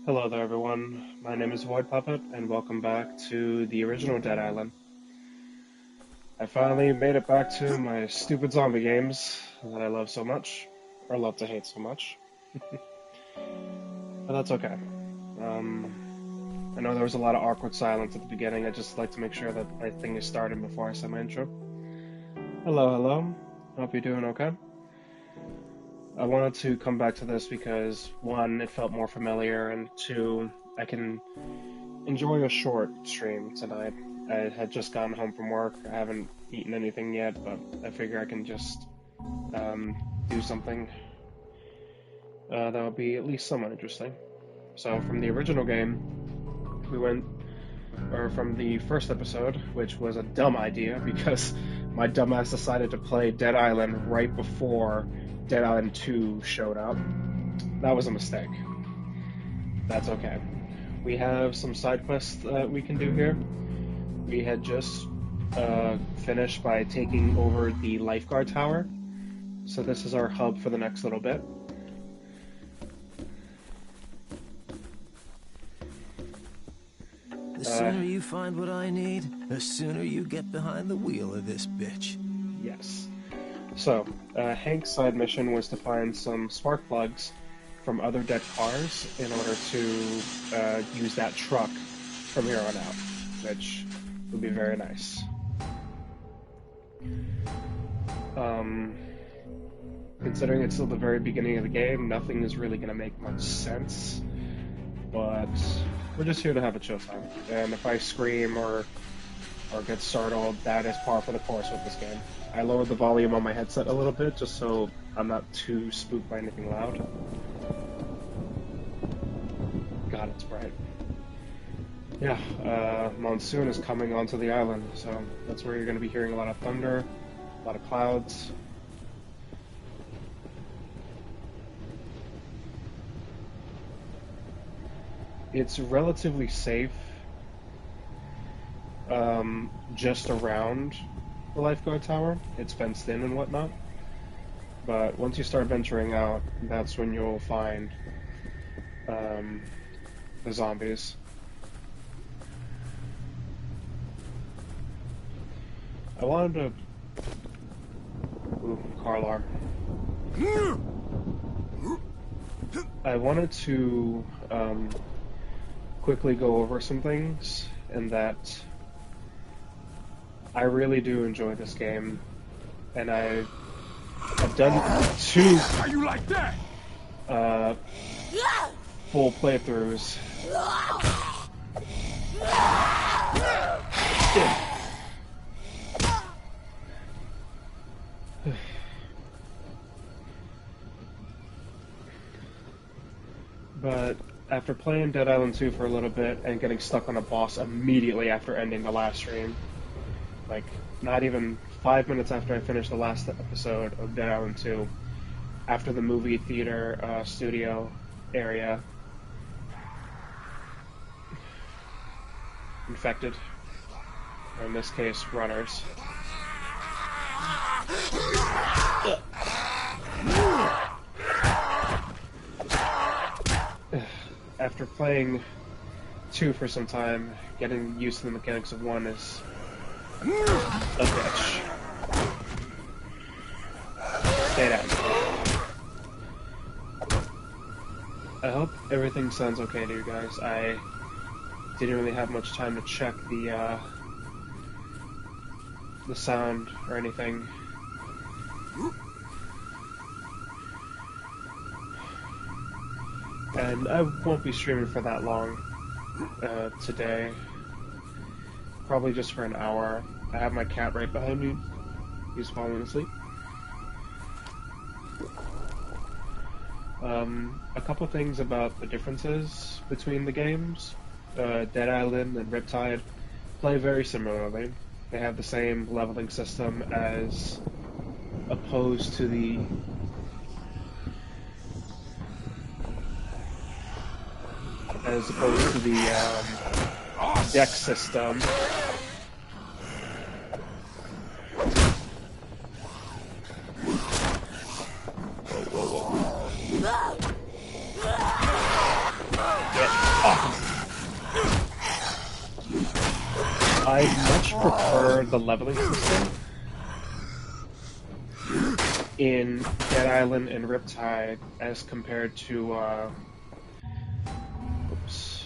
Hello there, everyone. My name is Void Puppet, and welcome back to the original Dead Island. I finally made it back to my stupid zombie games that I love so much, or love to hate so much. But that's okay. I know there was a lot of awkward silence at the beginning. I just like to make sure that my thing is starting before I say my intro. Hello, hello. Hope you're doing okay. I wanted to come back to this because, one, it felt more familiar, and two, I can enjoy a short stream tonight. I had just gotten home from work. I haven't eaten anything yet, but I figure I can just do something that will be at least somewhat interesting. So from the original game, from the first episode, which was a dumb idea because my dumbass decided to play Dead Island right before Dead Island 2 showed up. That was a mistake. That's okay. We have some side quests that we can do here. We had just finished by taking over the lifeguard tower. So this is our hub for the next little bit. The sooner you find what I need, the sooner you get behind the wheel of this bitch. Yes. So, Hank's side mission was to find some spark plugs from other dead cars in order to use that truck from here on out, which would be very nice. Considering it's still the very beginning of the game, nothing is really going to make much sense, but we're just here to have a chill time, and if I scream or get startled, that is par for the course with this game. I lowered the volume on my headset a little bit just so I'm not too spooked by anything loud. God, it's bright. Yeah, monsoon is coming onto the island, so that's where you're going to be hearing a lot of thunder, a lot of clouds. It's relatively safe just around the lifeguard tower. It's fenced in and whatnot. But once you start venturing out, that's when you'll find the zombies. I wanted to... Ooh, car alarm. I wanted to quickly go over some things, and that I really do enjoy this game, and I've done two How you like that? full playthroughs. But after playing Dead Island 2 for a little bit and getting stuck on a boss immediately after ending the last stream, like not even 5 minutes after I finished the last episode of Dead Island 2, after the movie theater studio area, infected, or in this case, runners. After playing 2 for some time, getting used to the mechanics of 1 is a bitch. Stay down. I hope everything sounds okay to you guys. I didn't really have much time to check the sound or anything. And I won't be streaming for that long today. Probably just for an hour. I have my cat right behind me. He's falling asleep. A couple things about the differences between the games. Dead Island and Riptide play very similarly. They have the same leveling system as opposed to the deck system. Whoa, whoa, whoa. I much prefer the leveling system in Dead Island and Riptide as compared to, oops.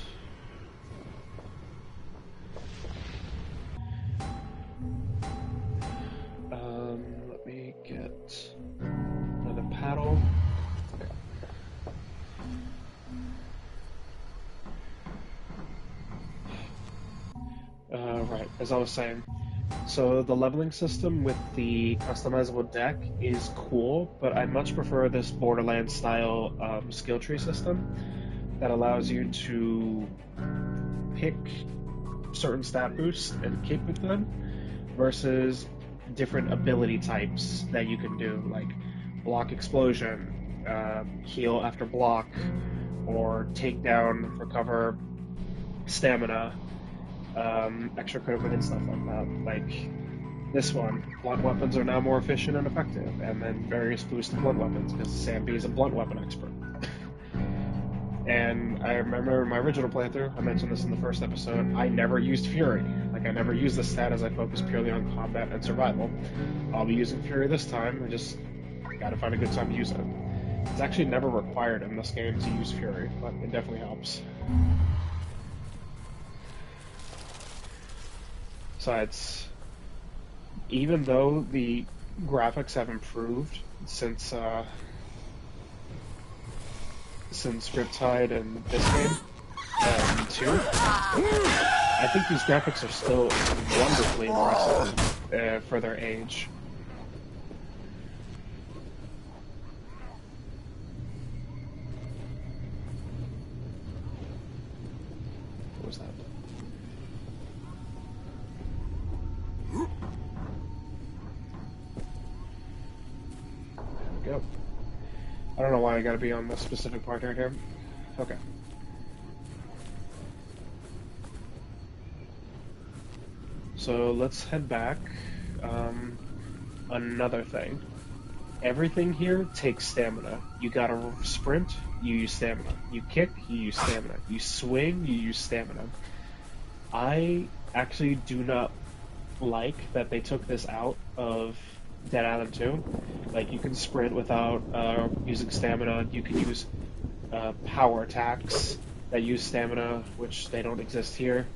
Let me get another paddle. Right, as I was saying. So the leveling system with the customizable deck is cool, but I much prefer this Borderlands style skill tree system that allows you to pick certain stat boosts and kick with them versus different ability types that you can do, like block explosion, heal after block, or takedown, recover stamina, extra critical hit, stuff like that. Like this one, blunt weapons are now more efficient and effective, and then various boosts to blunt weapons because Sam B is a blunt weapon expert. And I remember in my original playthrough, I mentioned this in the first episode, I never used Fury. Like, I never used the stat as I focused purely on combat and survival. I'll be using Fury this time, I just gotta find a good time to use it. It's actually never required in this game to use Fury, but it definitely helps. Besides, even though the graphics have improved since Riptide and this game, 2, I think these graphics are still wonderfully impressive for their age. What was that? There we go. I don't know why I gotta be on this specific part right here. Okay. So let's head back. Another thing. Everything here takes stamina. You gotta sprint, you use stamina. You kick, you use stamina. You swing, you use stamina. I actually do not like that they took this out of Dead Island 2. Like, you can sprint without using stamina. You can use power attacks that use stamina, which they don't exist here.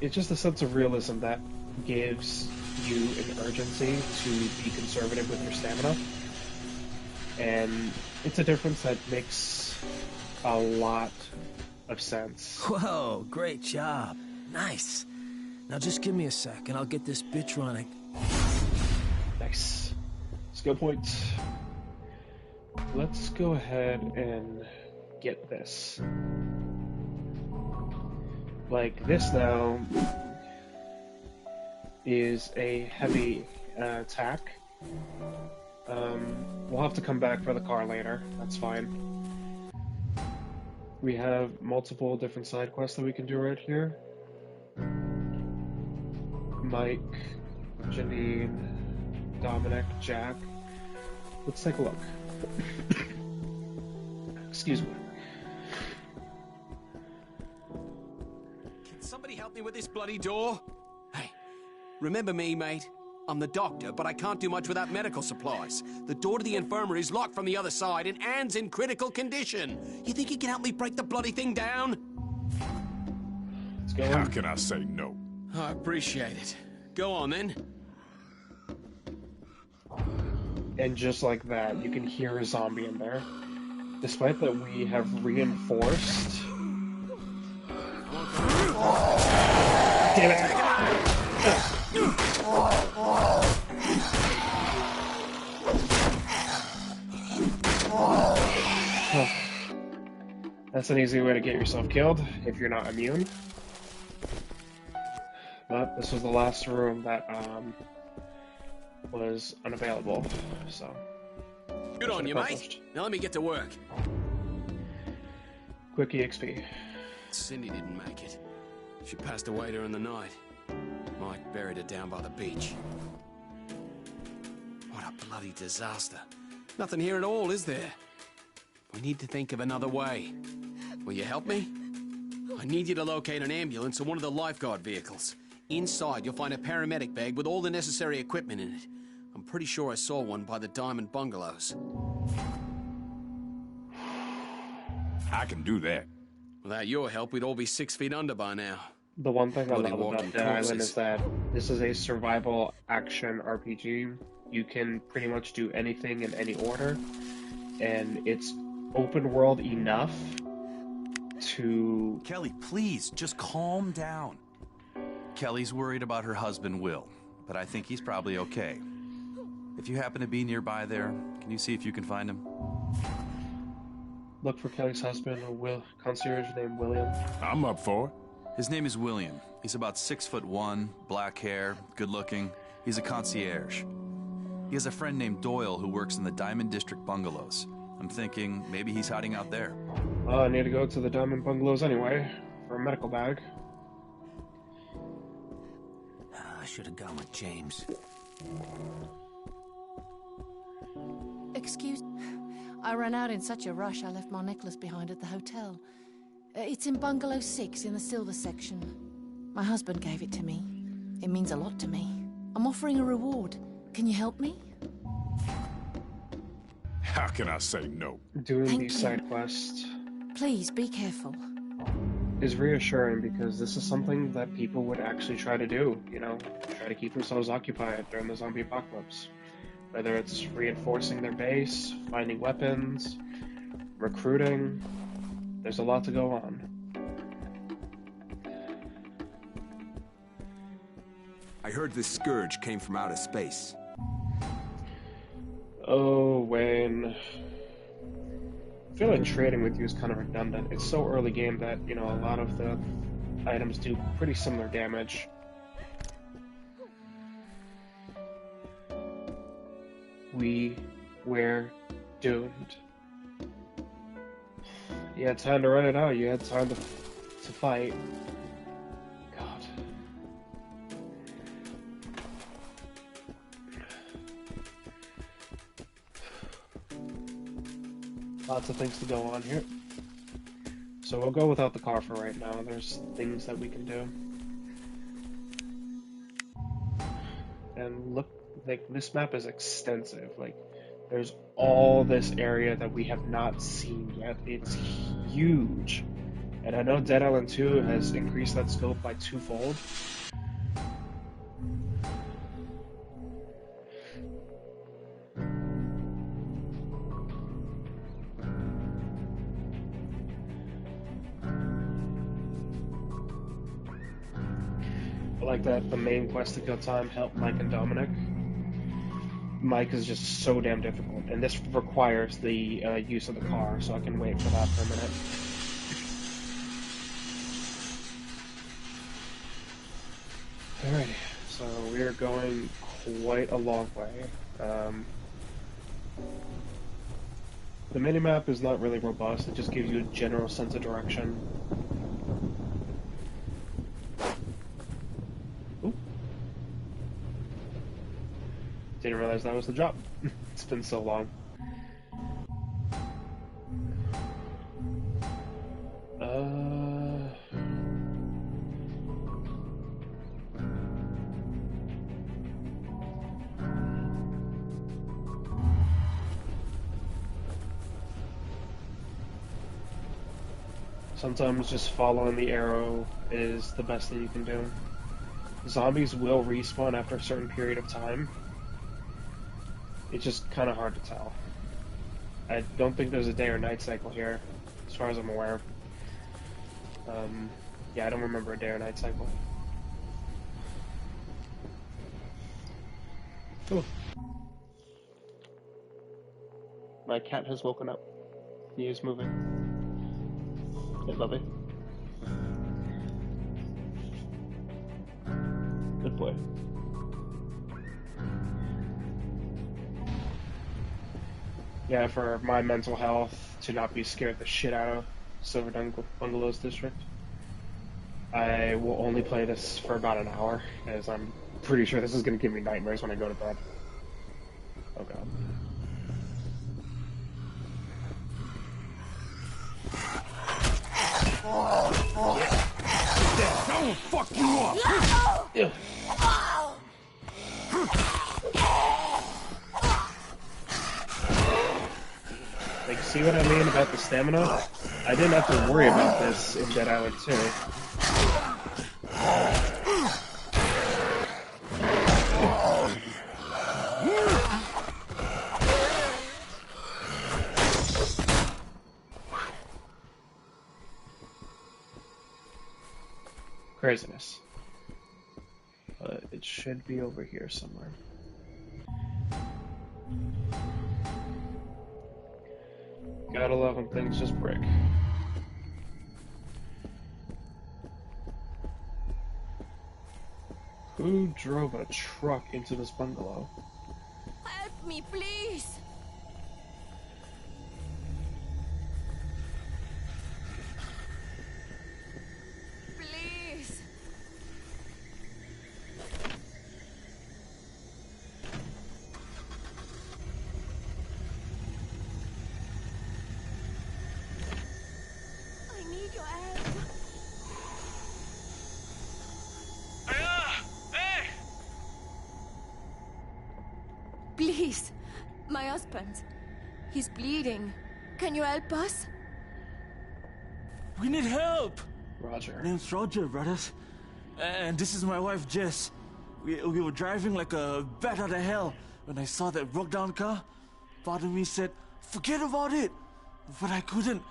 It's just a sense of realism that gives you an urgency to be conservative with your stamina. And it's a difference that makes a lot of sense. Whoa, great job. Nice. Now just give me a sec and I'll get this bitch running. Nice. Skill points. Let's go ahead and get this. Like, this now is a heavy attack. We'll have to come back for the car later. That's fine. We have multiple different side quests that we can do right here. Mike, Janine, Dominic, Jack. Let's take a look. Excuse me. Can somebody help me with this bloody door? Hey, remember me, mate? I'm the doctor, but I can't do much without medical supplies. The door to the infirmary is locked from the other side, and Anne's in critical condition. You think you can help me break the bloody thing down? Let's go. How can I say no? I appreciate it. Go on, then. And just like that, you can hear a zombie in there. Despite that we have reinforced... Damn it! That's an easy way to get yourself killed if you're not immune. But this was the last room that was unavailable, so... Good on you, mate. Now let me get to work. Quick EXP. Cindy didn't make it. She passed away during the night. Mike buried her down by the beach. What a bloody disaster. Nothing here at all, is there? We need to think of another way. Will you help me? I need you to locate an ambulance or one of the lifeguard vehicles. Inside, you'll find a paramedic bag with all the necessary equipment in it. I'm pretty sure I saw one by the Diamond Bungalows. I can do that. Without your help, we'd all be 6 feet under by now. The one thing I Bloody love walking about Dead Island corpses. is that this is a survival action RPG. You can pretty much do anything in any order, and it's open world enough to... Kelly, please, just calm down. Kelly's worried about her husband, Will, but I think he's probably okay. If you happen to be nearby there, can you see if you can find him? Look for Kelly's husband, a concierge named William. I'm up for it. His name is William. He's about 6'1", black hair, good looking. He's a concierge. He has a friend named Doyle who works in the Diamond District Bungalows. I'm thinking maybe he's hiding out there. I need to go to the Diamond Bungalows anyway, for a medical bag. I should have gone with James. Excuse... I ran out in such a rush I left my necklace behind at the hotel. It's in Bungalow 6 in the silver section. My husband gave it to me. It means a lot to me. I'm offering a reward. Can you help me? How can I say no? Doing Thank these you. side quests Please, be careful. is reassuring because this is something that people would actually try to do, you know, try to keep themselves occupied during the zombie apocalypse. Whether it's reinforcing their base, finding weapons, recruiting, there's a lot to go on. I heard this scourge came from outer space. Oh, Wayne. I feel like trading with you is kind of redundant. It's so early game that, you know, a lot of the items do pretty similar damage. We were doomed. You had time to run it out. You had time to fight. God. Lots of things to go on here. So we'll go without the car for right now. There's things that we can do. And look, like, this map is extensive. Like, there's all this area that we have not seen yet. It's huge. And I know Dead Island 2 has increased that scope by twofold. I like that the main quest to kill time helped Mike and Dominic. Mike is just so damn difficult, and this requires the use of the car, so I can wait for that for a minute. Alrighty, so we are going quite a long way. The minimap is not really robust, it just gives you a general sense of direction. Ooh. Didn't realize that was the drop. It's been so long. Sometimes just following the arrow is the best thing you can do. Zombies will respawn after a certain period of time. It's just kind of hard to tell. I don't think there's a day or night cycle here, as far as I'm aware. Yeah, I don't remember a day or night cycle. Ooh. My cat has woken up. He is moving. Hey, Bubby. Good boy. Yeah, for my mental health to not be scared the shit out of Silver Bungalows District, I will only play this for about an hour, as I'm pretty sure this is going to give me nightmares when I go to bed. Oh god. see what I mean about the stamina? I didn't have to worry about this in Dead Island 2. Craziness. It should be over here somewhere. Gotta love when things just break. Who drove a truck into this bungalow? Help me, please! Please! I need your help. Hey! Please, my husband. He's bleeding. Can you help us? We need help! Roger. Name's Roger, brothers. And this is my wife, Jess. We were driving like a bat out of hell when I saw that broke down car. Part of me said, forget about it. But I couldn't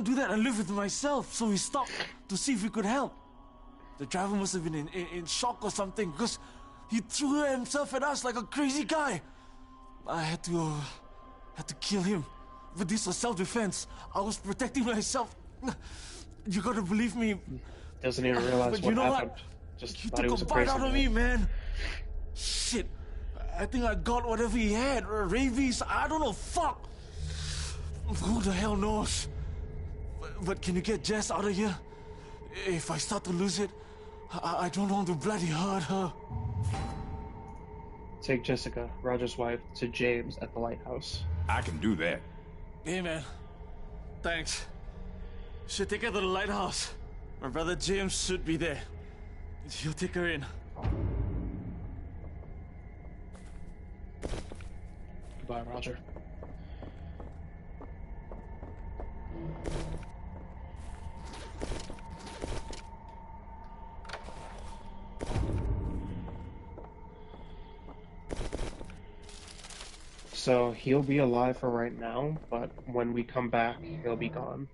do that and live with myself, so we stopped to see if we could help. The driver must have been in shock or something, because he threw himself at us like a crazy guy. I had to kill him. But this was self-defense. I was protecting myself. You gotta believe me. Doesn't even realize But what you know happened. what? Just He thought he took was a a bite crazy out of guy. me, man. Shit. I think I got whatever he had. Or rabies. I don't know. Fuck. Who the hell knows? But can you get Jess out of here? If I start to lose it, I don't want to bloody hurt her. Take Jessica, Roger's wife, to James at the lighthouse. I can do that. Hey, man. Thanks. Should take her to the lighthouse. My brother James should be there. He'll take her in. Goodbye, Roger. So he'll be alive for right now, but when we come back, he'll be gone.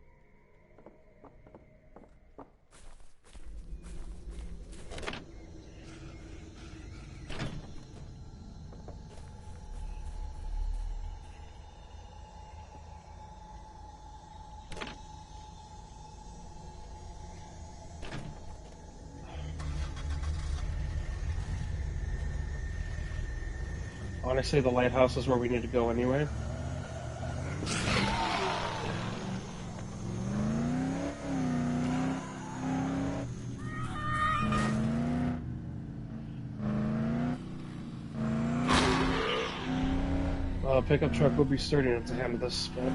Honestly, the lighthouse is where we need to go anyway. Pickup truck will be sturdy enough to handle this, but...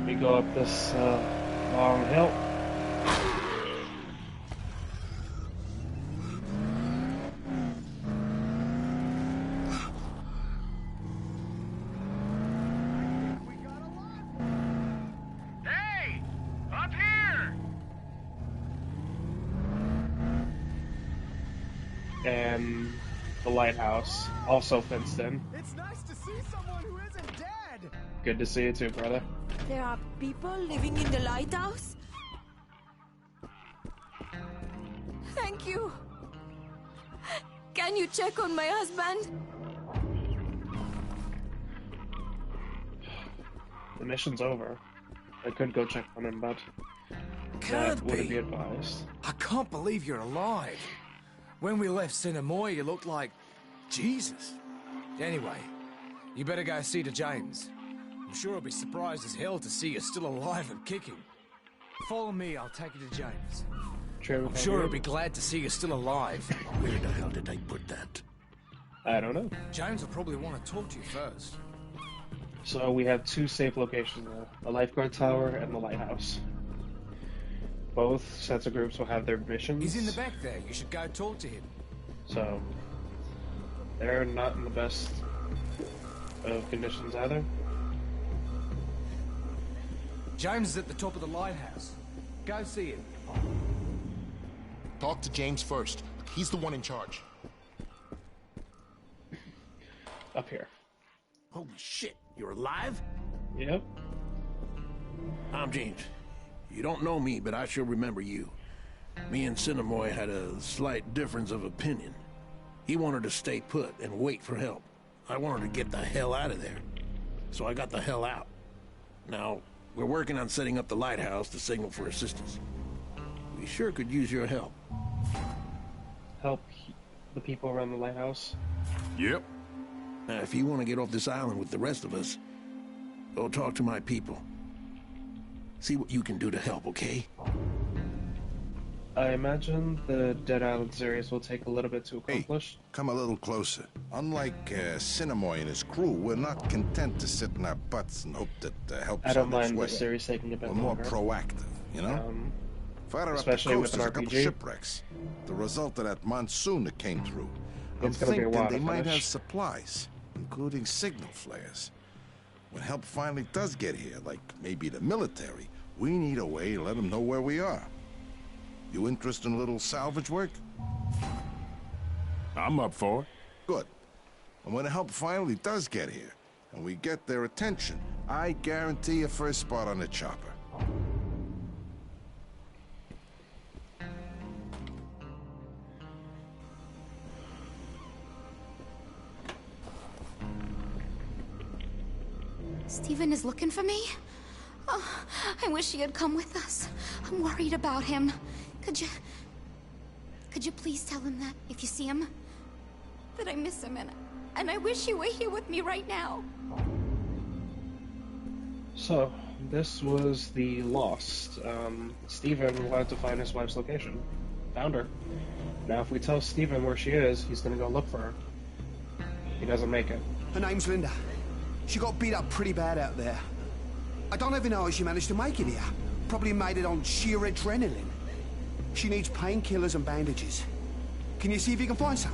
We go up this, long hill. Hey! Up here! And the lighthouse, also fenced in. It's nice to see someone who isn't dead. Good to see you too, brother. There are people living in the lighthouse? Thank you. Can you check on my husband? The mission's over. I could go check on him, but that wouldn't be advised. I can't believe you're alive. When we left Cinemoy, you looked like Jesus. Anyway, you better go see to James. I'm sure he'll be surprised as hell to see you still alive and kicking. Follow me, I'll take you to James. I'm sure he'll be glad to see you still alive. Where the hell did I put that? I don't know. James will probably want to talk to you first. So we have two safe locations now, the lifeguard tower and the lighthouse. both sets of groups will have their missions. He's in the back there. You should go talk to him. So they're not in the best of conditions either. James is at the top of the lighthouse. Go see him. Talk to James first. He's the one in charge. Up here. Holy shit, you're alive? Yep. I'm James. You don't know me, but I sure remember you. Me and Sinamoi had a slight difference of opinion. He wanted to stay put and wait for help. I wanted to get the hell out of there. So I got the hell out. Now, we're working on setting up the lighthouse to signal for assistance. We sure could use your help. Help the people around the lighthouse? Yep. Now, if you want to get off this island with the rest of us, go talk to my people. See what you can do to help, okay? I imagine the Dead Island series will take a little bit to accomplish. Hey, come a little closer. Unlike Sinamoi and his crew, we're not content to sit in our butts and hope that help I don't on its mind way. the series taking a bit We're more longer. proactive, you know? Farther up the especially with coast, an there's a couple RPG. shipwrecks. The result of that monsoon that came through. I'm It's gonna be a thinking while they to might have finish. supplies, including signal flares. When help finally does get here, like maybe the military, we need a way to let them know where we are. You interested in a little salvage work? I'm up for it. Good. And when help finally does get here, and we get their attention, I guarantee a first spot on the chopper. Stephen is looking for me? Oh, I wish he had come with us. I'm worried about him. Could you please tell him that, if you see him? That I miss him and I wish he were here with me right now. So, this was the Lost. Stephen wanted to find his wife's location. Found her. Now, if we tell Stephen where she is, he's gonna go look for her. He doesn't make it. Her name's Linda. She got beat up pretty bad out there. I don't even know how she managed to make it here. Probably made it on sheer adrenaline. She needs painkillers and bandages. Can you see if you can find some?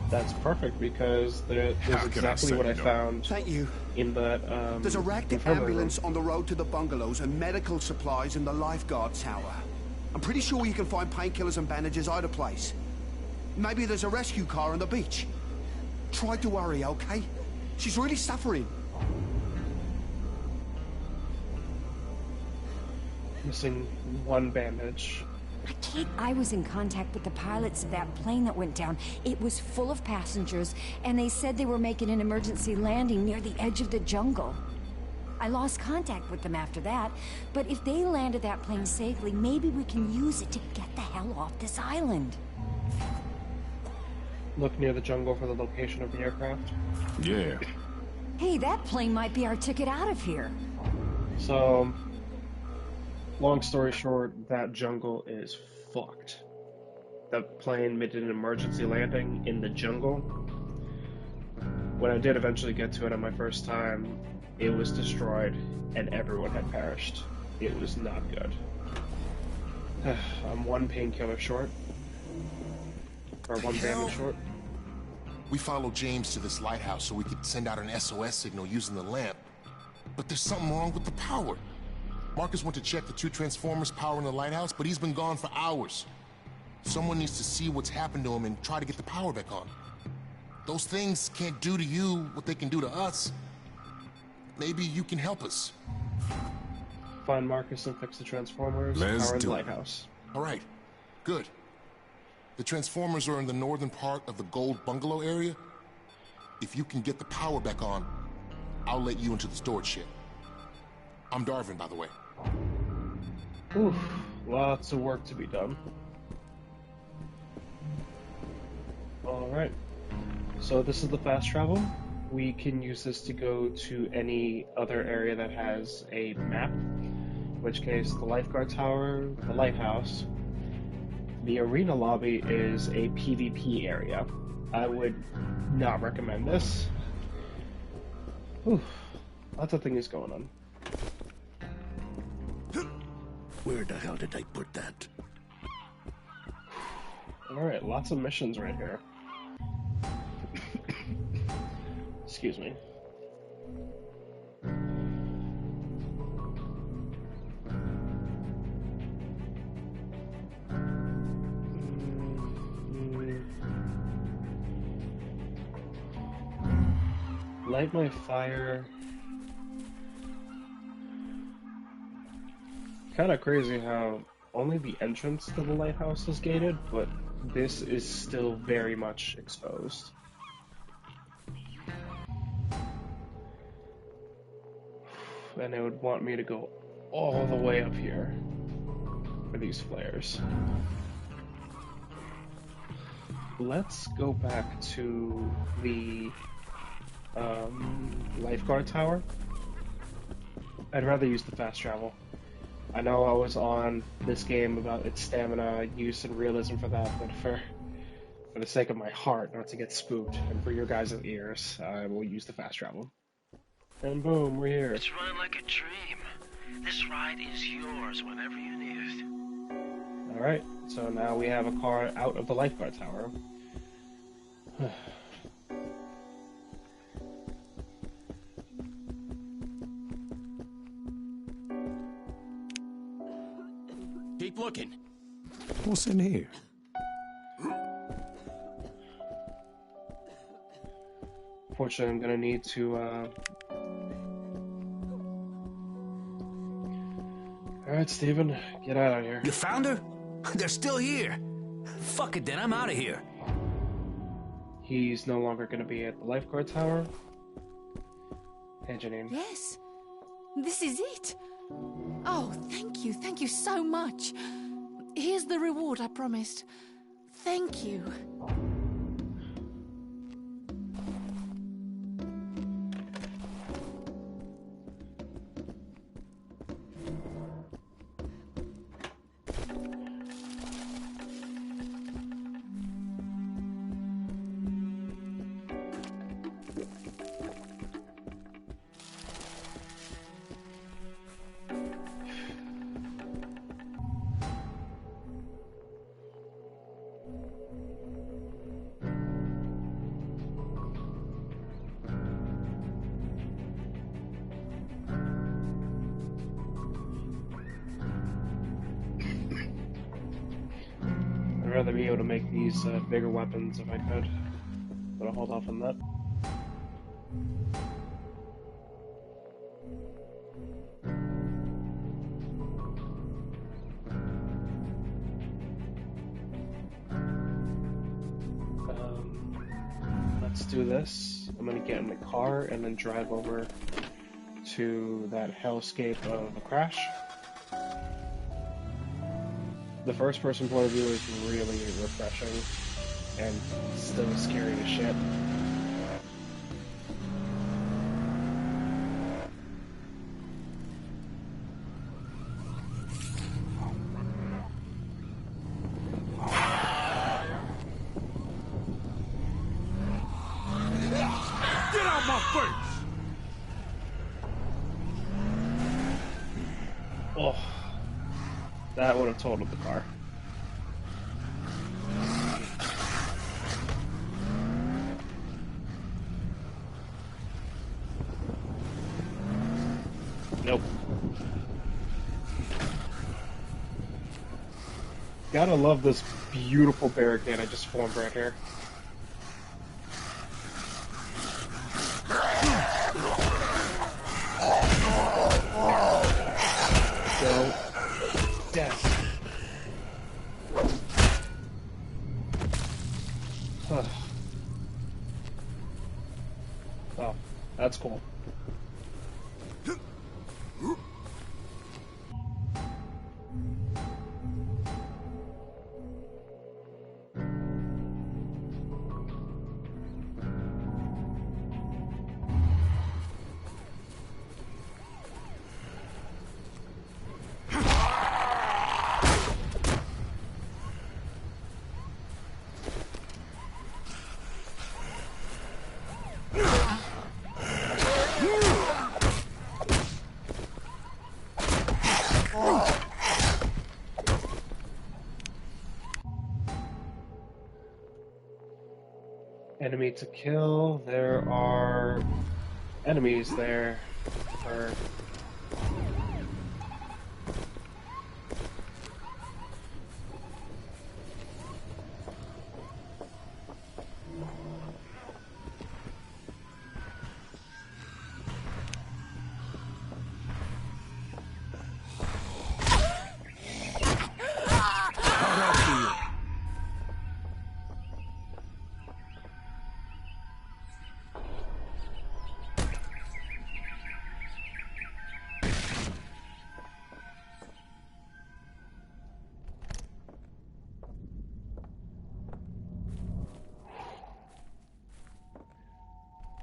That's perfect, because there's exactly what I found. Thank you. In that, There's a racked infirmary room. ambulance on the road to the bungalows and medical supplies in the lifeguard tower. I'm pretty sure you can find painkillers and bandages either place. Maybe there's a rescue car on the beach. Try to hurry, okay? She's really suffering. Missing one bandage. Kate, I was in contact with the pilots of that plane that went down. It was full of passengers, and they said they were making an emergency landing near the edge of the jungle. I lost contact with them after that, but if they landed that plane safely, maybe we can use it to get the hell off this island. Look near the jungle for the location of the aircraft. Yeah. Hey, that plane might be our ticket out of here. So, long story short, that jungle is fucked. The plane made an emergency landing in the jungle. When I did eventually get to it on my first time, it was destroyed and everyone had perished. It was not good. I'm one painkiller short. Or one bandage short. We followed James to this lighthouse so we could send out an SOS signal using the lamp. But there's something wrong with the power. Marcus went to check the 2 transformers powering the lighthouse, but he's been gone for hours. Someone needs to see what's happened to him and try to get the power back on. Those things can't do to you what they can do to us. Maybe you can help us. Find Marcus and fix the transformers. Power the lighthouse. All right, good. The transformers are in the northern part of the Gold Bungalow area. If you can get the power back on, I'll let you into the storage shed. I'm Darvin, by the way. Oof, lots of work to be done. Alright, so this is the fast travel. We can use this to go to any other area that has a map, in which case the lifeguard tower, the lighthouse. The arena lobby is a PvP area. I would not recommend this. Oof, lots of things going on. Where the hell did I put that? Alright, lots of missions right here. Excuse me. Light my fire. Kind of crazy how only the entrance to the lighthouse is gated, but this is still very much exposed. And it would want me to go all the way up here for these flares. Let's go back to the lifeguard tower. I'd rather use the fast travel. I know I was on this game about its stamina use and realism for that, but for the sake of my heart, not to get spooked, and for your guys' ears, I will use the fast travel. And boom, we're here. It's running like a dream. This ride is yours whenever you need it. Alright, so now we have a car out of the lifeguard tower. Keep looking. What's in here? Fortunately, I'm gonna need to, Alright, Steven, get out of here. You found her? They're still here. Fuck it then, I'm out of here. He's no longer gonna be at the lifeguard tower. Hey, Janine. Yes, this is it. Oh, thank you so much. Here's the reward I promised. Thank you. I'd rather be able to make these bigger weapons if I could, but I'll hold off on that. Let's do this. I'm gonna get in the car and then drive over to that hellscape of a crash. The first person point of view is really refreshing and still scary as shit. Get out my face! Oh, that would have totaled the car. Nope. Gotta love this beautiful barricade I just formed right here. Go. Death. Oh, that's cool. Enemy to kill. There are enemies there. Or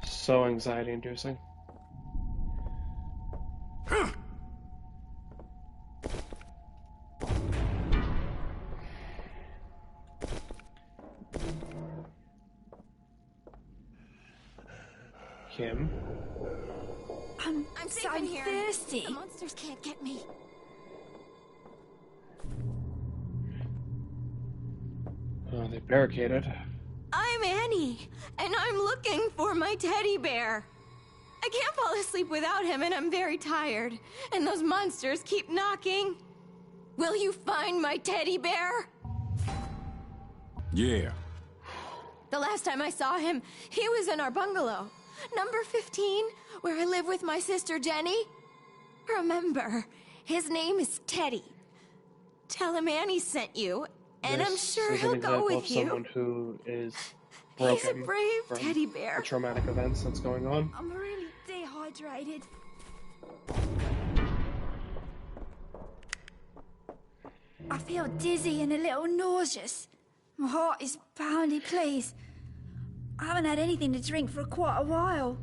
so anxiety-inducing. Kim? I'm safe in here. thirsty. The monsters can't get me. Oh, they barricaded. I'm Annie, and I'm looking for my teddy bear. I can't fall asleep without him, and I'm very tired. And those monsters keep knocking. Will you find my teddy bear? Yeah. The last time I saw him, he was in our bungalow. Number 15, where I live with my sister Jenny. Remember, his name is Teddy. Tell him Annie sent you, and I'm sure This is he'll an go example with of you. someone who is He's a broken brave from teddy bear. the traumatic events that's going on. I'm really dehydrated. I feel dizzy and a little nauseous. My heart is pounding, please. I haven't had anything to drink for quite a while.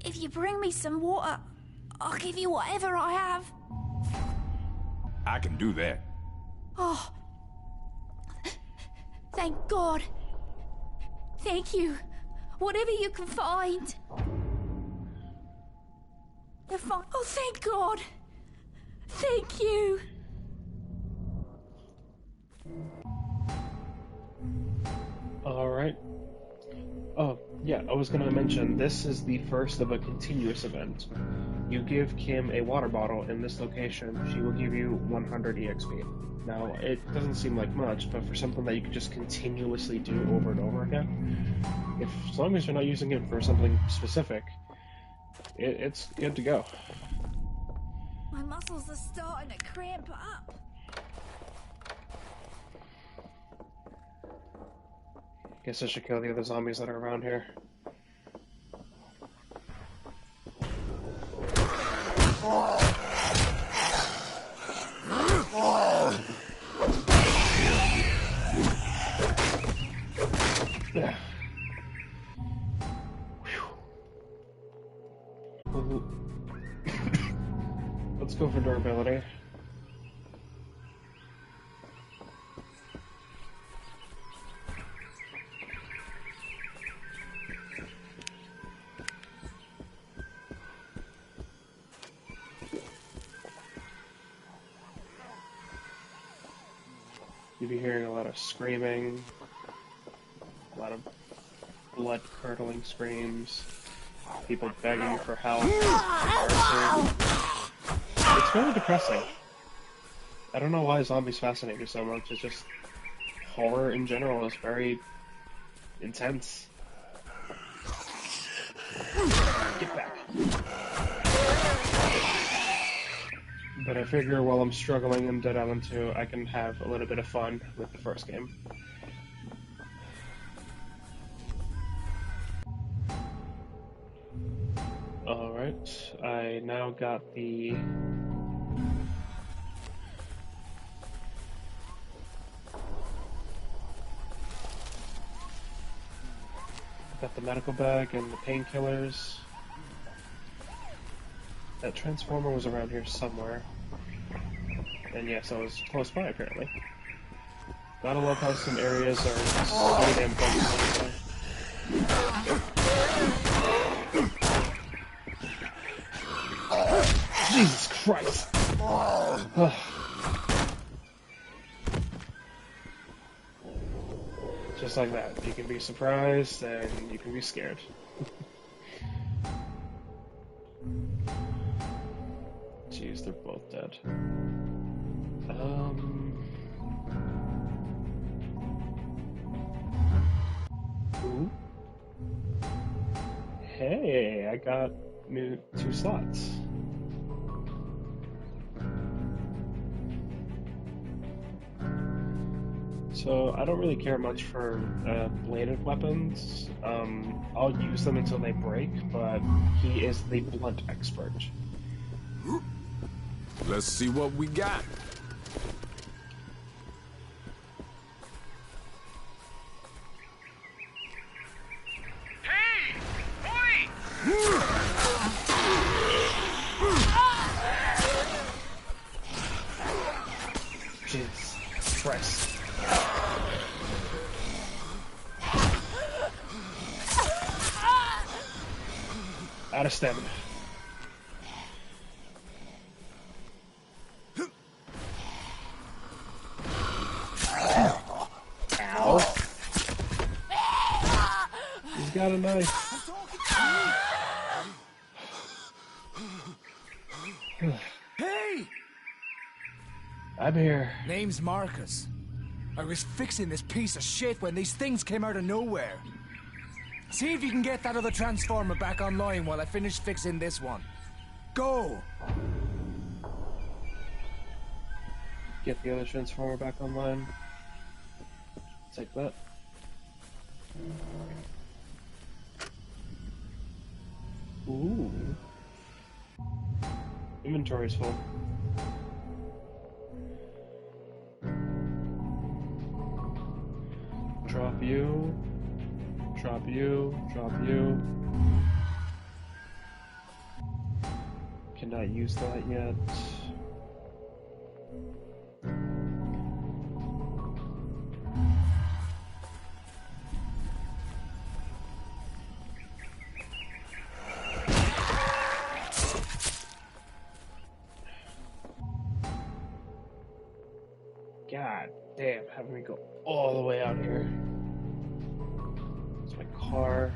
If you bring me some water, I'll give you whatever I have. I can do that. Oh. Thank God. Thank you. Whatever you can find. They're fine. Oh, thank God. Thank you. Alright. Oh, yeah, I was gonna mention, this is the first of a continuous event. You give Kim a water bottle in this location, she will give you 100 EXP. Now, it doesn't seem like much, but for something that you can just continuously do over and over again, as long as you're not using it for something specific, it's good to go. My muscles are starting to cramp up. Guess I should kill the other zombies that are around here. Yeah. Let's go for durability. You'll be hearing a lot of screaming, a lot of blood-curdling screams, people begging for help. It's really depressing. I don't know why zombies fascinate me so much, it's just horror in general is very intense. Get back. But I figure while I'm struggling in Dead Island 2, I can have a little bit of fun with the first game. Alright, I now got the... Got the medical bag and the painkillers. That transformer was around here somewhere. And yes, I was close by apparently. Gotta love how some areas are so damn close. Jesus Christ! Just like that. You can be surprised and you can be scared. Jeez, they're both dead. Ooh. Hey, I got new 2 slots. So I don't really care much for bladed weapons. I'll use them until they break, but he is the blunt expert. Let's see what we got. Hey! Wait! Jesus Christ. Out of stamina. Ow. He's got a knife. Hey! I'm here. Name's Marcus. I was fixing this piece of shit when these things came out of nowhere. See if you can get that other transformer back online while I finish fixing this one. Go! Get the other transformer back online. Take that. Ooh. Inventory's full. Drop you. Drop you. Drop you. Cannot use that yet. God damn, having me go all the way out here. It's my car.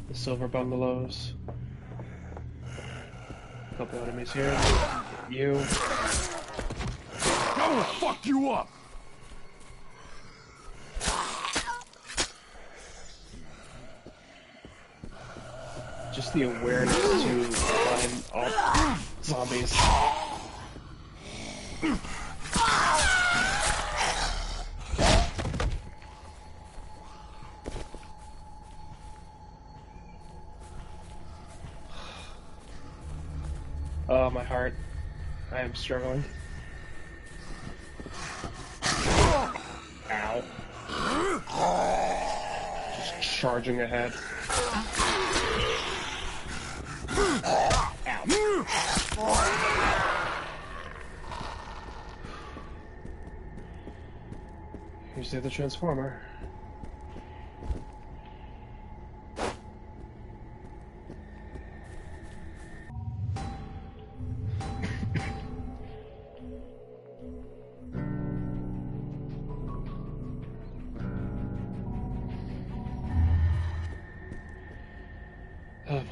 The silver bungalows. A couple enemies here. You. I will fuck you up! Just the awareness to find all zombies. Oh, my heart. I am struggling. Ow. Just charging ahead. Here's the other transformer. Oh boy.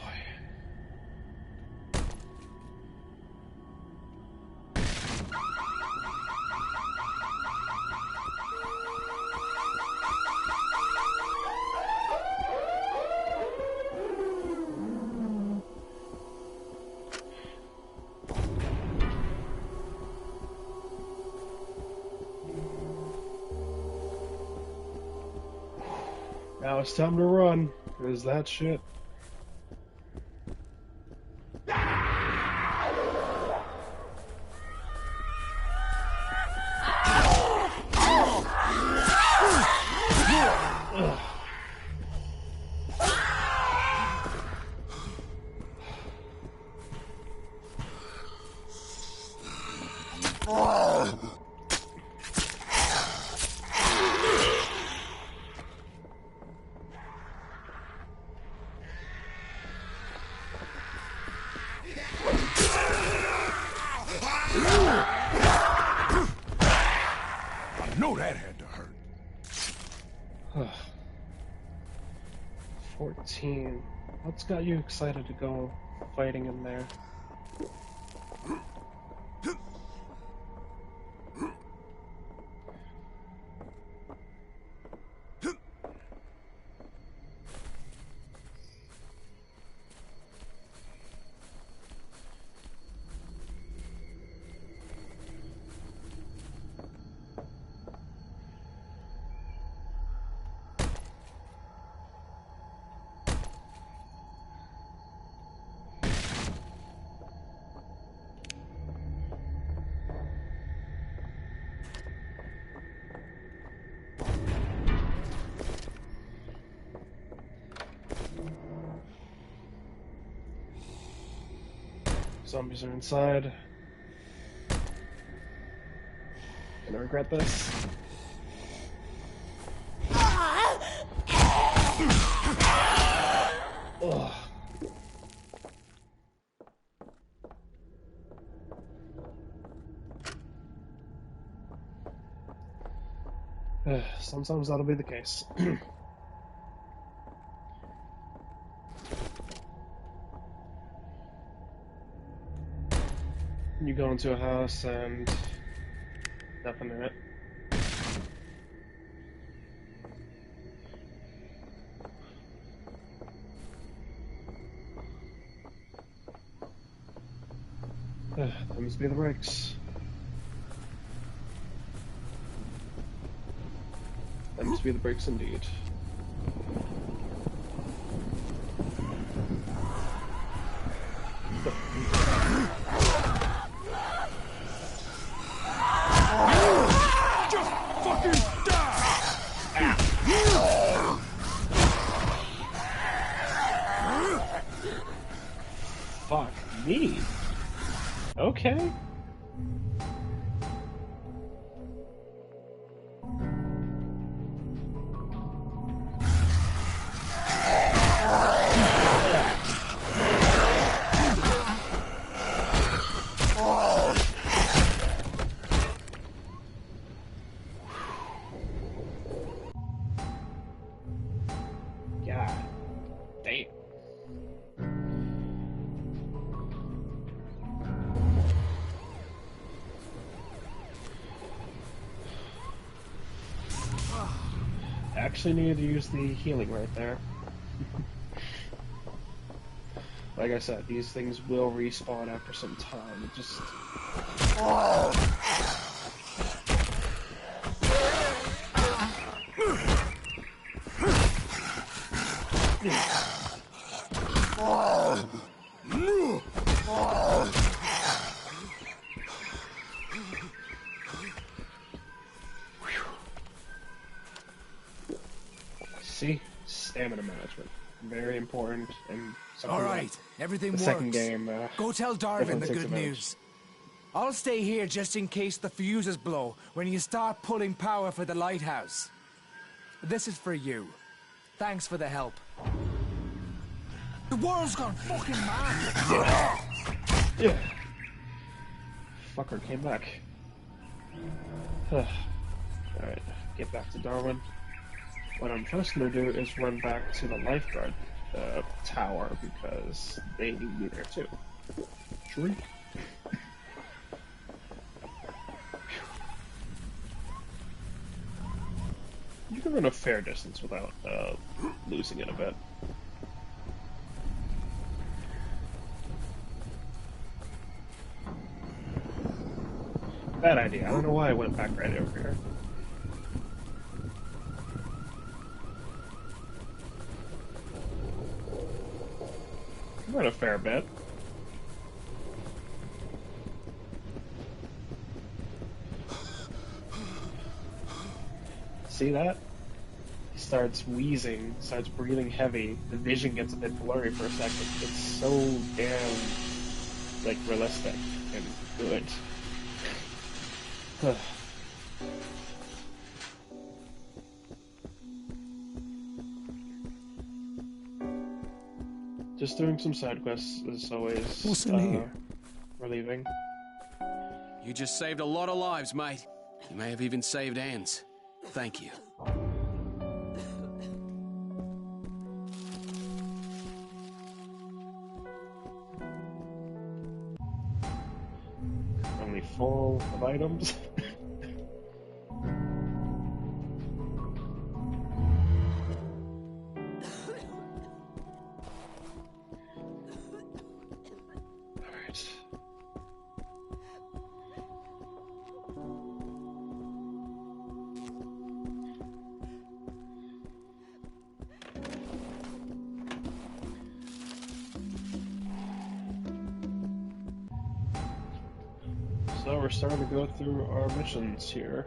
Now it's time to run. Is that shit? 14. What's got you excited to go fighting in there? Zombies are inside. Gonna regret this. Ugh. Sometimes that'll be the case. You go into a house and nothing in it. That must be the brakes. That must be the brakes indeed. Just fucking die! Fuck me. Okay. God damn. Actually needed to use the healing right there. Like I said, these things will respawn after some time. It just... See? Stamina management. Very important and something. Alright, everything the works. Second game, Go tell Darwin the takes good advantage. news. I'll stay here just in case the fuses blow when you start pulling power for the lighthouse. This is for you. Thanks for the help. The world's gone fucking mad! Yeah. Fucker came back. Alright, get back to Darwin. What I'm just gonna do is run back to the lifeguard tower because they need me there too. Shriek. You can run a fair distance without losing it a bit. Bad idea. I don't know why I went back right over here. Run a fair bit. See that? He starts wheezing, starts breathing heavy. The vision gets a bit blurry for a second. It's so damn, like, realistic and good. Just doing some side quests is always What's in here? relieving. You just saved a lot of lives, mate. You may have even saved Anne's. Thank you. full of items. Alright. So we're starting to go through our missions here.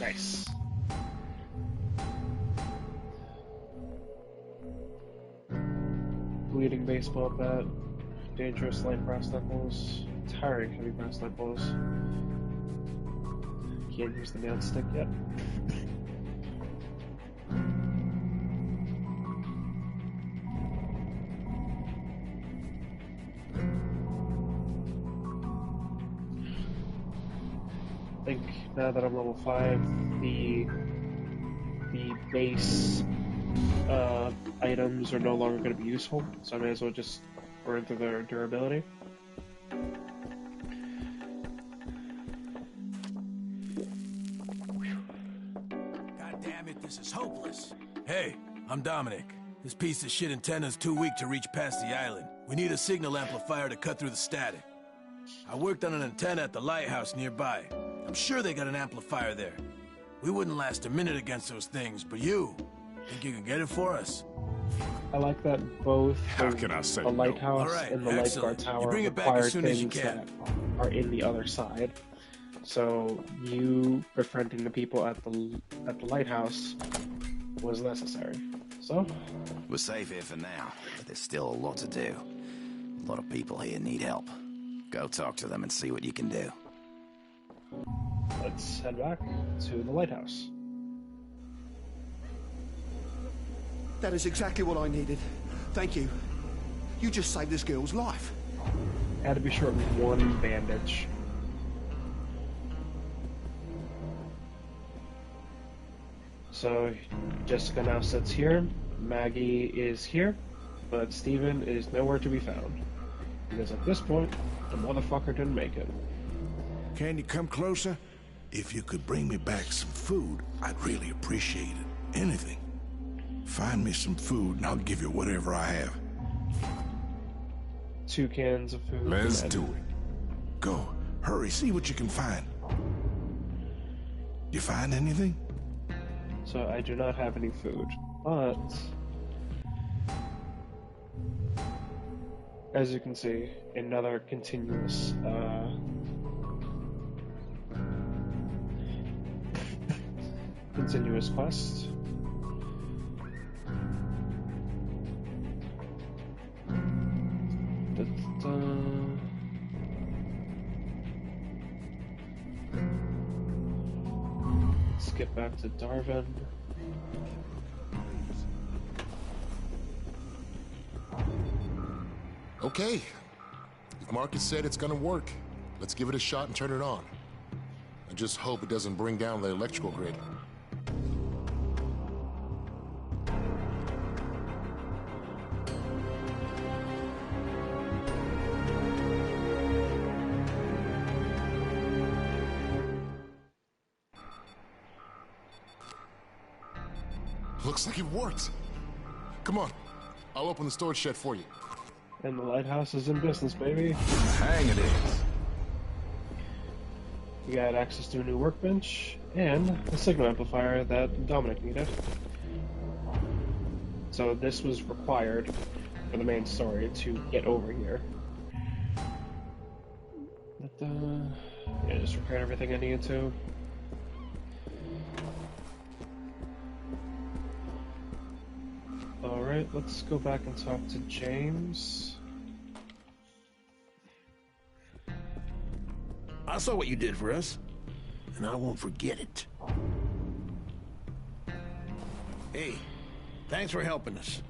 Nice. Bleeding baseball bat, dangerous light brass knuckles, tiring heavy brass knuckles. Can't use the nailed stick yet. I think now that I'm level 5, the base items are no longer going to be useful, so I may as well just burn through their durability. God damn it, this is hopeless. Hey, I'm Dominic. This piece of shit antenna's too weak to reach past the island. We need a signal amplifier to cut through the static. I worked on an antenna at the lighthouse nearby. I'm sure they got an amplifier there. We wouldn't last a minute against those things, but you think you can get it for us? I like that both the lighthouse Right, and the excellent. lifeguard tower You bring it back require as soon as you things can. that are in the other side. So you befriending the people at the lighthouse was necessary. So we're safe here for now, but there's still a lot to do. A lot of people here need help. Go talk to them and see what you can do. let's head back to the lighthouse. That is exactly what I needed. Thank you. You just saved this girl's life. Had to be short with one bandage. So Jessica now sits here, Maggie is here, but Steven is nowhere to be found. Because at this point, the motherfucker didn't make it. Can you come closer? If you could bring me back some food, I'd really appreciate it. Anything. Find me some food and I'll give you whatever I have. 2 cans of food. Let's do it. Go. Hurry, see what you can find. You find anything? So I do not have any food, but as you can see, another continuous continuous quest. Let's get back to Darvin. Okay. If Marcus said it's gonna work, let's give it a shot and turn it on. I just hope it doesn't bring down the electrical grid. Looks like it worked. Come on, I'll open the storage shed for you. And the lighthouse is in business, baby. Hang it is. We got access to a new workbench and a signal amplifier that Dominic needed. So this was required for the main story to get over here. But, yeah, just repaired everything I needed to. Alright, let's go back and talk to James. I saw what you did for us, and I won't forget it. Hey, thanks for helping us.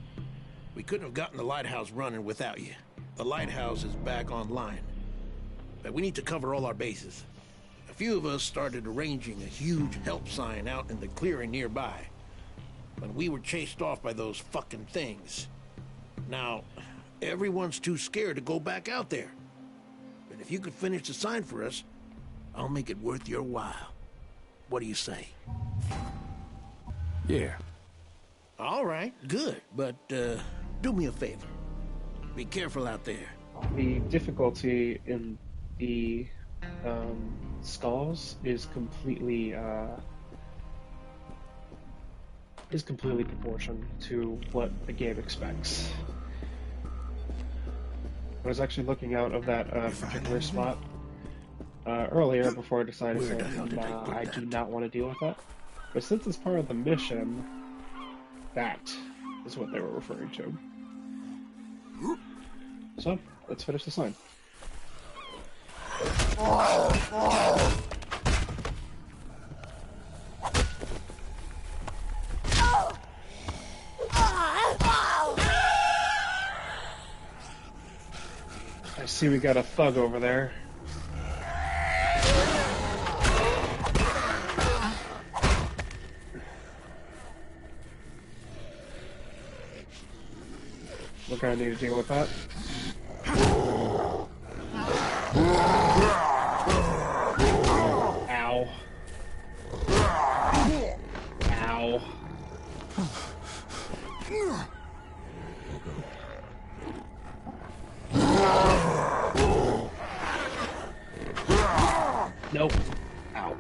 We couldn't have gotten the lighthouse running without you. The lighthouse is back online, but we need to cover all our bases. A few of us started arranging a huge help sign out in the clearing nearby, but we were chased off by those fucking things. Now, everyone's too scared to go back out there. But if you could finish the sign for us, I'll make it worth your while. What do you say? Yeah. All right, good. But, do me a favor. Be careful out there. The difficulty in the skulls is completely proportional to what the game expects. I was actually looking out of that particular spot earlier before I decided I do not want to deal with that. But since it's part of the mission, that is what they were referring to. So, let's finish the sign. I see we got a thug over there. We're gonna need to deal with that. Ow. Ow. Nope. Ow.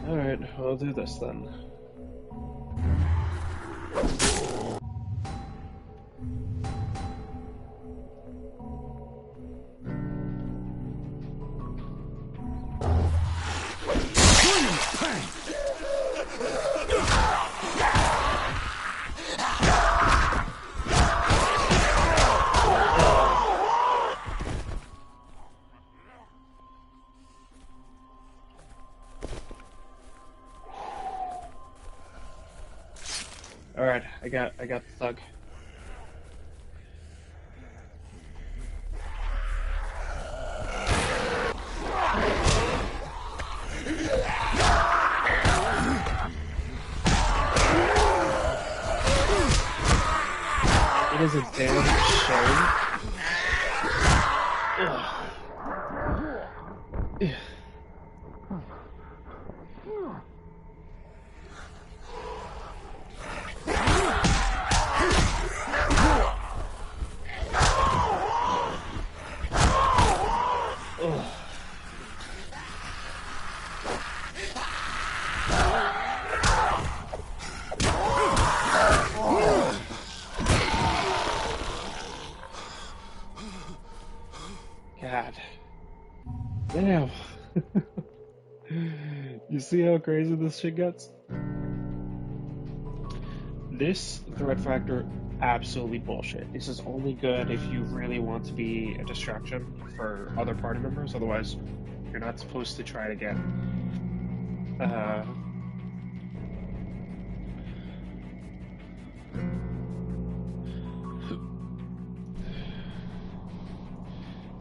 Alright, I'll do this then. Alright, I got the thug. It is a damn shame. Ugh. God. Damn. You see how crazy this shit gets? This threat factor, absolutely bullshit. This is only good if you really want to be a distraction for other party members, otherwise you're not supposed to try it again.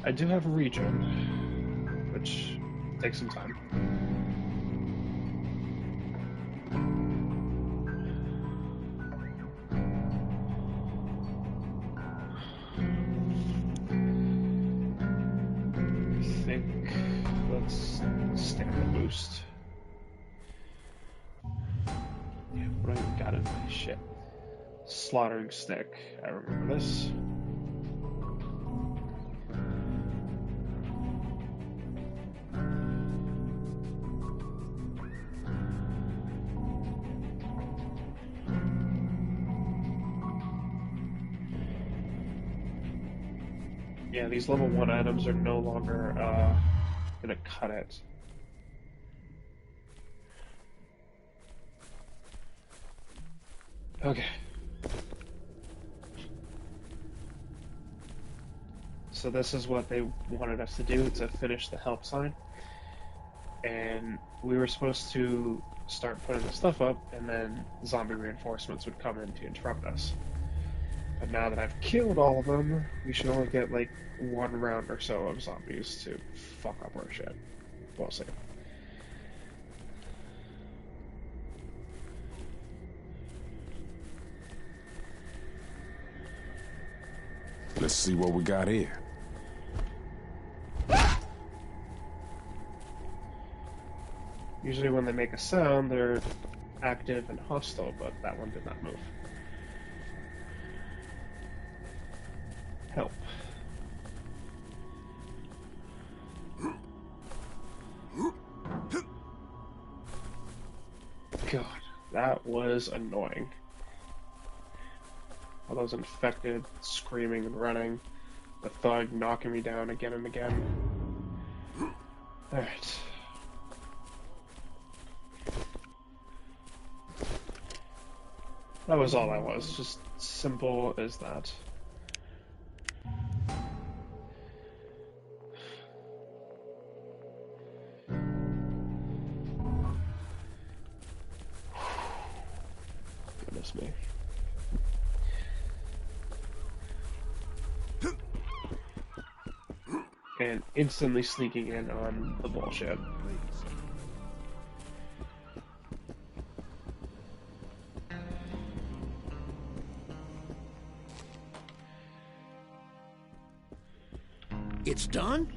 I do have a regen, which takes some time. I think let's stick the boost. Yeah, what do I even got in my shit? Slaughtering stick. I remember this. Yeah, these level 1 items are no longer gonna cut it. Okay. So this is what they wanted us to do, to finish the help sign. And we were supposed to start putting the stuff up, and then zombie reinforcements would come in to interrupt us. But now that I've killed all of them, we should only get like 1 round or so of zombies to fuck up our shit. We'll see. Let's see what we got here. Usually when they make a sound, they're active and hostile, but that one did not move. Help. God, that was annoying. All those infected screaming and running, the thug knocking me down again and again. Alright. That was all that was, just simple as that. Goodness me. And instantly sneaking in on the bullshit. It's done?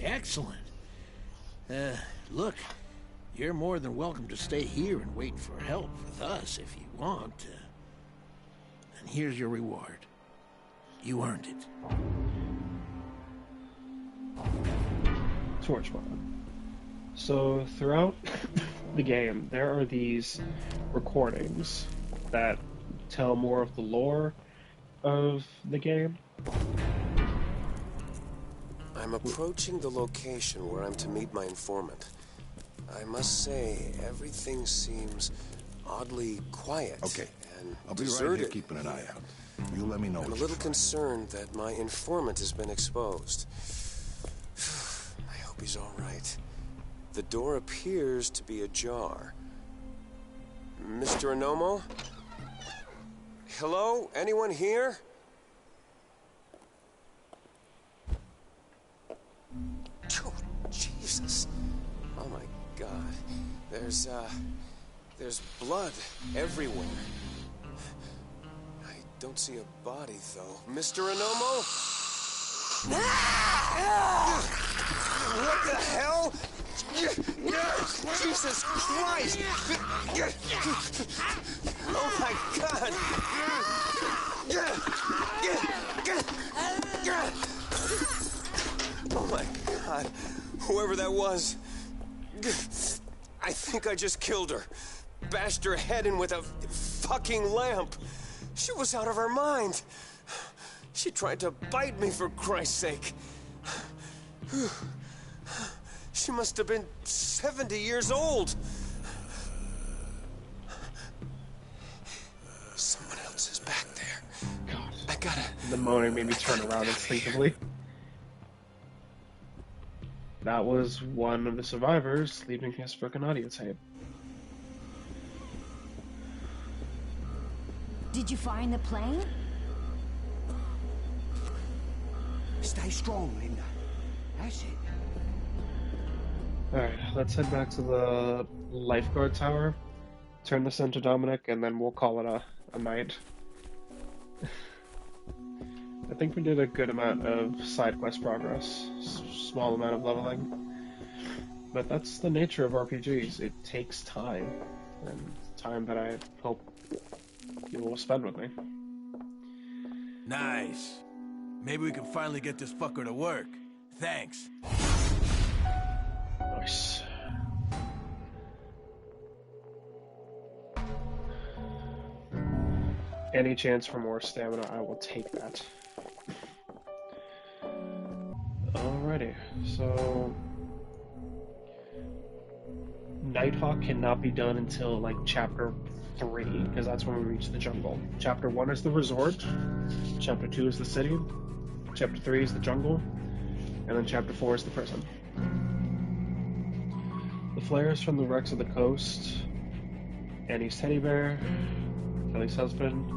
Excellent. Look, you're more than welcome to stay here and wait for help with us if you want. And here's your reward. You earned it. Torch bomb. So throughout the game, there are these recordings that tell more of the lore of the game. I'm approaching the location where I'm to meet my informant. I must say, everything seems oddly quiet. Okay, and I'll be deserted. right here keeping an eye out. You let me know. I'm a little concerned that my informant has been exposed. I hope he's all right. The door appears to be ajar. Mr. Anomo? Hello? Anyone here? Oh, Jesus. Oh my God. There's blood everywhere. I don't see a body, though. Mr. Anomo? What the hell? Jesus Christ! Oh my God! Oh my God! Whoever that was, I think I just killed her. Bashed her head in with a fucking lamp. She was out of her mind. She tried to bite me, for Christ's sake. She must have been 70 years old. Someone else is back there. God. I gotta... The moaning made me turn around instinctively. That was one of the survivors leaving his frickin' audio tape. Did you find the plane? Stay strong, Linda. That's it. Alright, let's head back to the lifeguard tower, turn this into Dominic, and then we'll call it a night. I think we did a good amount of side quest progress, small amount of leveling. But that's the nature of RPGs. It takes time, and time that I hope you will spend with me. Nice. Maybe we can finally get this fucker to work. Thanks. Nice. Any chance for more stamina, I will take that. Alrighty, so... Nighthawk cannot be done until, like, Chapter 3, because that's when we reach the jungle. Chapter 1 is the resort, Chapter 2 is the city, Chapter 3 is the jungle, and then Chapter 4 is the prison. The flares from the wrecks of the coast, Annie's teddy bear, Kelly's husband,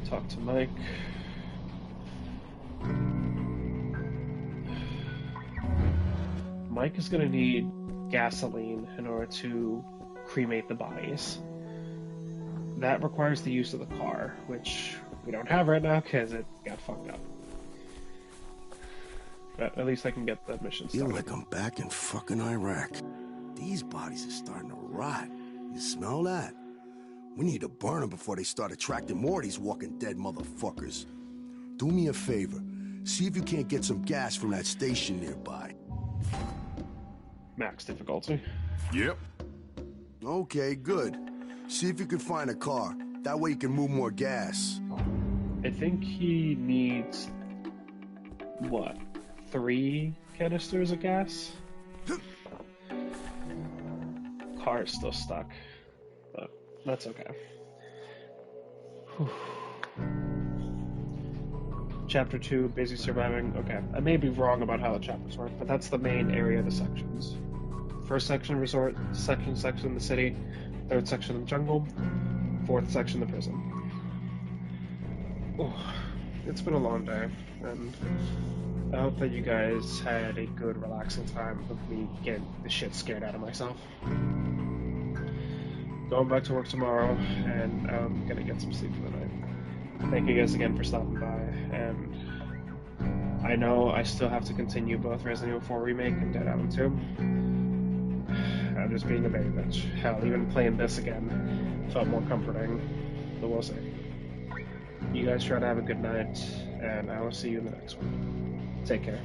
talk to Mike. Mike is gonna need gasoline in order to cremate the bodies. That requires the use of the car, which we don't have right now because it got fucked up. But at least I can get the mission started. Feel like I'm back in fucking Iraq. These bodies are starting to rot. You smell that? We need to burn them before they start attracting more of these walking dead motherfuckers. Do me a favor. See if you can't get some gas from that station nearby. Max difficulty. Yep. Okay, good. See if you can find a car. That way you can move more gas. I think he needs... what? 3 canisters of gas? Car is still stuck. But that's okay. Whew. Chapter 2, busy surviving. Okay, I may be wrong about how the chapters work, but that's the main area of the sections. First section, resort. Second section, the city. Third section, the jungle. Fourth section, the prison. Oh, it's been a long day, and I hope that you guys had a good, relaxing time with me getting the shit scared out of myself. Going back to work tomorrow, and I'm gonna get some sleep for the night. Thank you guys again for stopping by, and I know I still have to continue both Resident Evil 4 Remake and Dead Island 2. I'm just being a baby bitch. Hell, even playing this again felt more comforting, but we'll see. You guys try to have a good night, and I will see you in the next one. Take care.